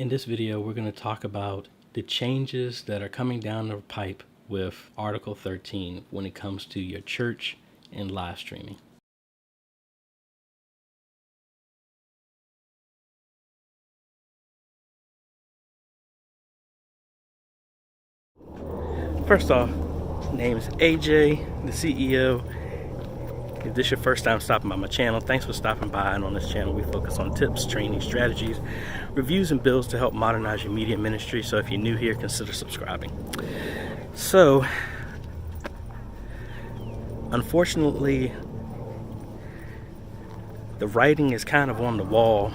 In this video, we're going to talk about the changes that are coming down the pipe with Article 13 when it comes to your church and live streaming. First off, name is AJ, the CEO. If this is your first time stopping by my channel, thanks for stopping by. And on this channel, we focus on tips, training, strategies, reviews, and builds to help modernize your media ministry. So if you're new here, consider subscribing. So, unfortunately, the writing is kind of on the wall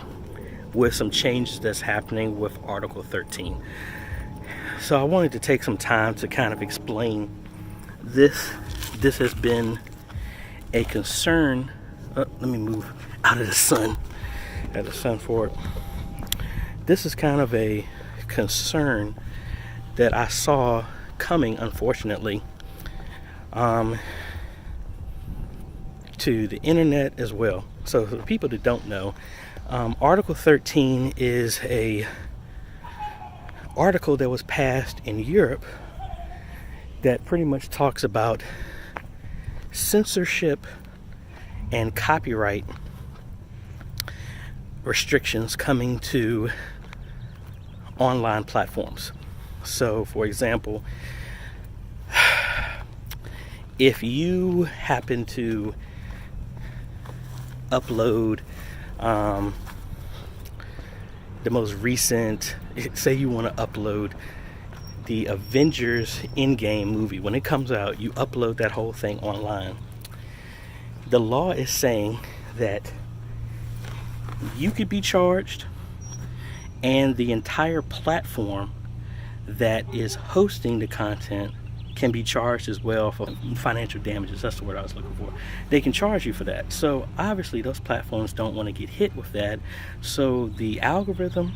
with some changes that's happening with Article 13. So I wanted to take some time to kind of explain this. This has been a concern. Let me move out of the sun. Got the sun for it. This is kind of a concern that I saw coming, unfortunately, to the internet as well. So for the people that don't know, Article 13 is a article that was passed in Europe that pretty much talks about censorship and copyright restrictions coming to online platforms. So, for example, if you happen to upload the most recent, say you want to upload the Avengers Endgame movie, when it comes out, you upload that whole thing online. The law is saying that you could be charged, and the entire platform that is hosting the content can be charged as well for financial damages. That's the word I was looking for. They can charge you for that. So obviously those platforms don't want to get hit with that. So the algorithm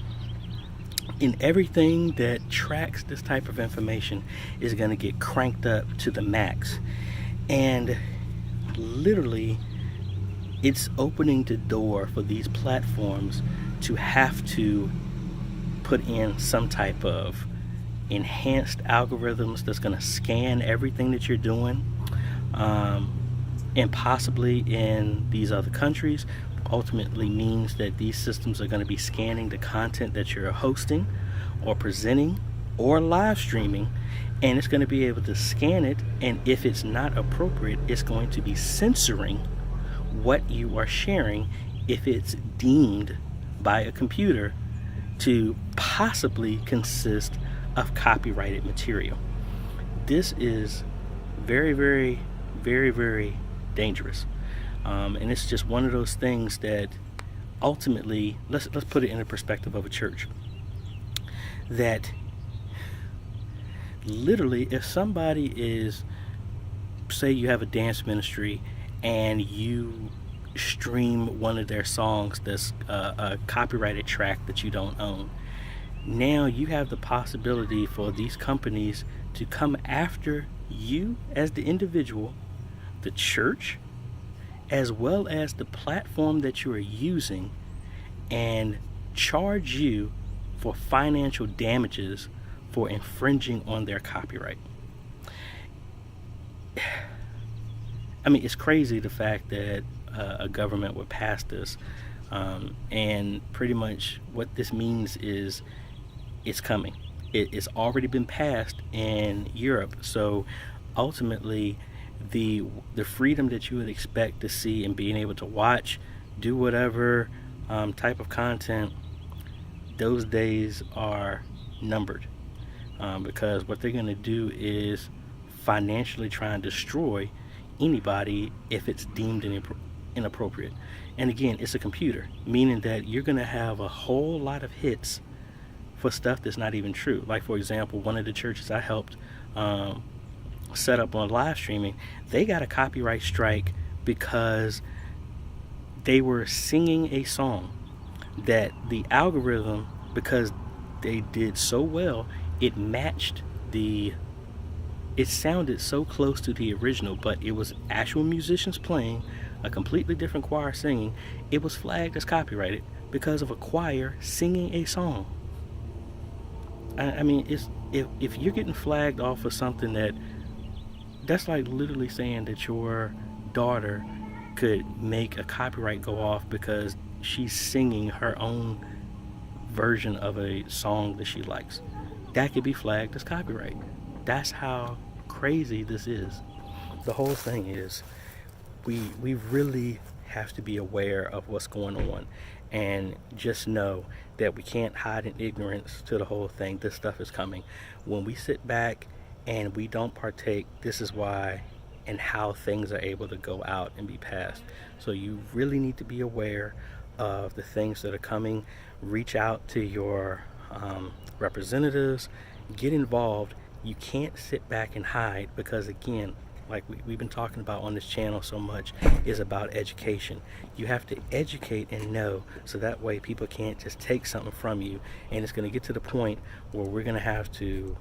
in everything that tracks this type of information is going to get cranked up to the max. And literally, it's opening the door for these platforms to have to put in some type of enhanced algorithms that's going to scan everything that you're doing, and possibly in these other countries ultimately means that these systems are going to be scanning the content that you're hosting or presenting or live streaming, and it's going to be able to scan it, and if it's not appropriate, it's going to be censoring what you are sharing if it's deemed by a computer to possibly consist of copyrighted material. This is very, very, very, very dangerous. And it's just one of those things that ultimately, let's put it in the perspective of a church. That literally, if somebody is, say you have a dance ministry and you stream one of their songs that's a copyrighted track that you don't own, now you have the possibility for these companies to come after you as the individual, the church, as well as the platform that you are using, and charge you for financial damages for infringing on their copyright. I mean, it's crazy the fact that a government would pass this, and pretty much what this means is it's coming. It's already been passed in Europe. So ultimately, the freedom that you would expect to see and being able to watch, do whatever type of content, those days are numbered, because what they're going to do is financially try and destroy anybody if it's deemed inappropriate. And again, it's a computer, meaning that you're going to have a whole lot of hits for stuff that's not even true. Like, for example, one of the churches I helped set up on live streaming, they got a copyright strike because they were singing a song that the algorithm, because they did so well, it matched it sounded so close to the original, but it was actual musicians playing, a completely different choir singing. It was flagged as copyrighted because of a choir singing a song. I mean, it's if you're getting flagged off of something that's like literally saying that your daughter could make a copyright go off because she's singing her own version of a song that she likes. That could be flagged as copyright. That's how crazy this is. The whole thing is we really have to be aware of what's going on and just know that we can't hide in ignorance to the whole thing. This stuff is coming. When we sit back and we don't partake, this is why and how things are able to go out and be passed. So you really need to be aware of the things that are coming. Reach out to your representatives, get involved. You can't sit back and hide because, again, like we've been talking about on this channel so much, is about education. You have to educate and know, so that way people can't just take something from you, and it's going to get to the point where we're going to have to,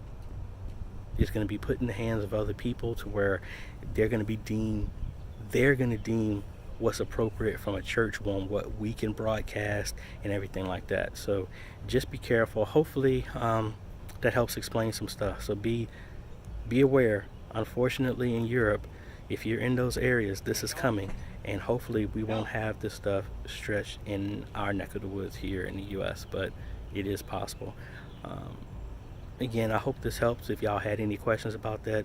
it's going to be put in the hands of other people to where they're going to deem what's appropriate from a church on what we can broadcast and everything like that. So just be careful. Hopefully that helps explain some stuff. So be aware. Unfortunately, in Europe, if you're in those areas, this is coming, and hopefully we won't have this stuff stretched in our neck of the woods here in the US, but it is possible. Again, I hope this helps. If y'all had any questions about that,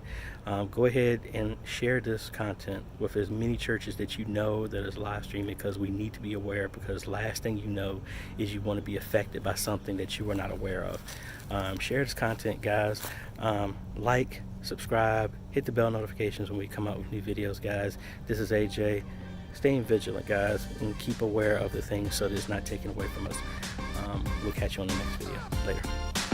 go ahead and share this content with as many churches that you know that is live streaming, because we need to be aware, because last thing you know is you want to be affected by something that you were not aware of. Share this content, guys. Like, subscribe, hit the bell notifications when we come out with new videos, guys. This is AJ. Staying vigilant, guys, and keep aware of the things so that it's not taken away from us. We'll catch you on the next video. Later.